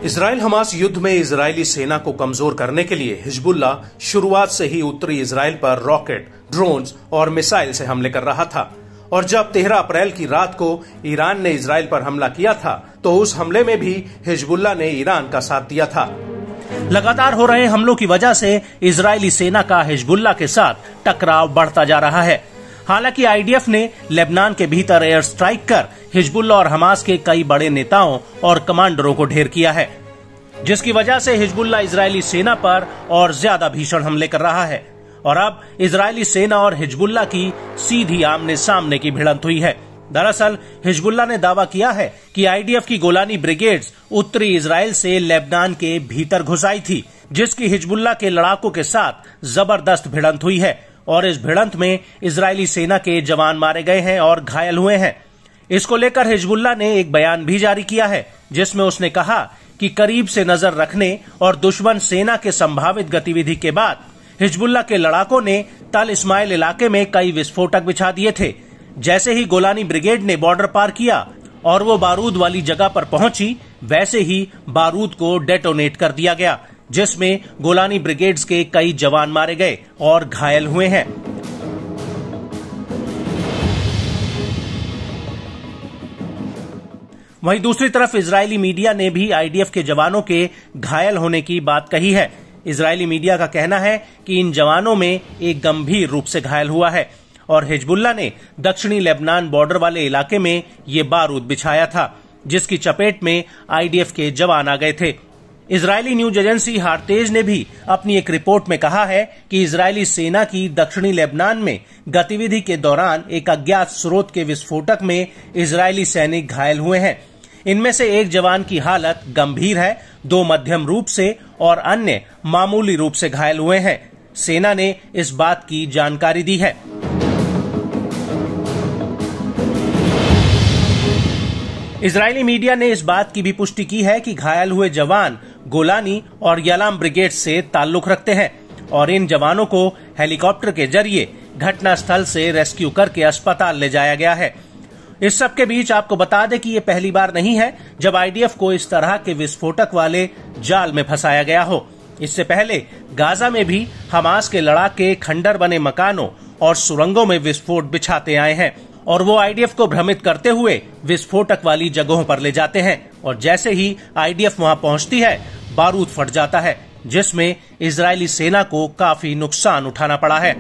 Israel Hamas युद्ध में Israeli सेना को कमजोर करने के लिए हिजबुल्ला शुरुआत से ही उत्तरी इजराइल पर रॉकेट, ड्रोन्स और मिसाइल से हमले कर रहा था। और जब 13 अप्रैल की रात को ईरान ने इजराइल पर हमला किया था तो उस हमले में भी हिजबुल्ला ने ईरान का साथ दिया था। लगातार हो रहे हमलों की वजह से इजरायली सेना का हिजबुल्ला के साथ टकराव बढ़ता जा रहा है। हालांकि आईडीएफ ने लेबनान के भीतर एयर स्ट्राइक कर हिजबुल्ला और हमास के कई बड़े नेताओं और कमांडरों को ढेर किया है, जिसकी वजह से हिजबुल्ला इजरायली सेना पर और ज्यादा भीषण हमले कर रहा है। और अब इजरायली सेना और हिजबुल्ला की सीधी आमने सामने की भिड़ंत हुई है। दरअसल हिजबुल्ला ने दावा किया है कि आईडीएफ की गोलानी ब्रिगेड्स उत्तरी इजराइल से लेबनान के भीतर घुस आई थी, जिसकी हिजबुल्ला के लड़ाकों के साथ जबरदस्त भिड़ंत हुई है और इस भिड़ंत में इजरायली सेना के जवान मारे गए हैं और घायल हुए हैं। इसको लेकर हिजबुल्ला ने एक बयान भी जारी किया है, जिसमें उसने कहा कि करीब से नजर रखने और दुश्मन सेना के संभावित गतिविधि के बाद हिजबुल्ला के लड़ाकों ने तल इस्माइल इलाके में कई विस्फोटक बिछा दिए थे। जैसे ही गोलानी ब्रिगेड ने बॉर्डर पार किया और वो बारूद वाली जगह पर पहुंची, वैसे ही बारूद को डेटोनेट कर दिया गया, जिसमें गोलानी ब्रिगेड्स के कई जवान मारे गए और घायल हुए हैं। वहीं दूसरी तरफ इजरायली मीडिया ने भी आईडीएफ के जवानों के घायल होने की बात कही है। इजरायली मीडिया का कहना है कि इन जवानों में एक गंभीर रूप से घायल हुआ है और हिजबुल्ला ने दक्षिणी लेबनान बॉर्डर वाले इलाके में ये बारूद बिछाया था, जिसकी चपेट में आईडीएफ के जवान आ गए थे। इजरायली न्यूज एजेंसी हारतेज ने भी अपनी एक रिपोर्ट में कहा है कि इजरायली सेना की दक्षिणी लेबनान में गतिविधि के दौरान एक अज्ञात स्रोत के विस्फोटक में इजरायली सैनिक घायल हुए हैं। इनमें से एक जवान की हालत गंभीर है, 2 मध्यम रूप से और अन्य मामूली रूप से घायल हुए हैं। सेना ने इस बात की जानकारी दी है। इजरायली मीडिया ने इस बात की भी पुष्टि की है कि घायल हुए जवान गोलानी और यलाम ब्रिगेड से ताल्लुक रखते हैं और इन जवानों को हेलीकॉप्टर के जरिए घटनास्थल से रेस्क्यू करके अस्पताल ले जाया गया है। इस सब के बीच आपको बता दें कि ये पहली बार नहीं है जब आईडीएफ को इस तरह के विस्फोटक वाले जाल में फंसाया गया हो। इससे पहले गाजा में भी हमास के लड़ाके खंडर बने मकानों और सुरंगों में विस्फोट बिछाते आए हैं और वो आईडीएफ को भ्रमित करते हुए विस्फोटक वाली जगहों पर ले जाते हैं और जैसे ही आईडीएफ वहां पहुंचती है, बारूद फट जाता है, जिसमें इजरायली सेना को काफी नुकसान उठाना पड़ा है।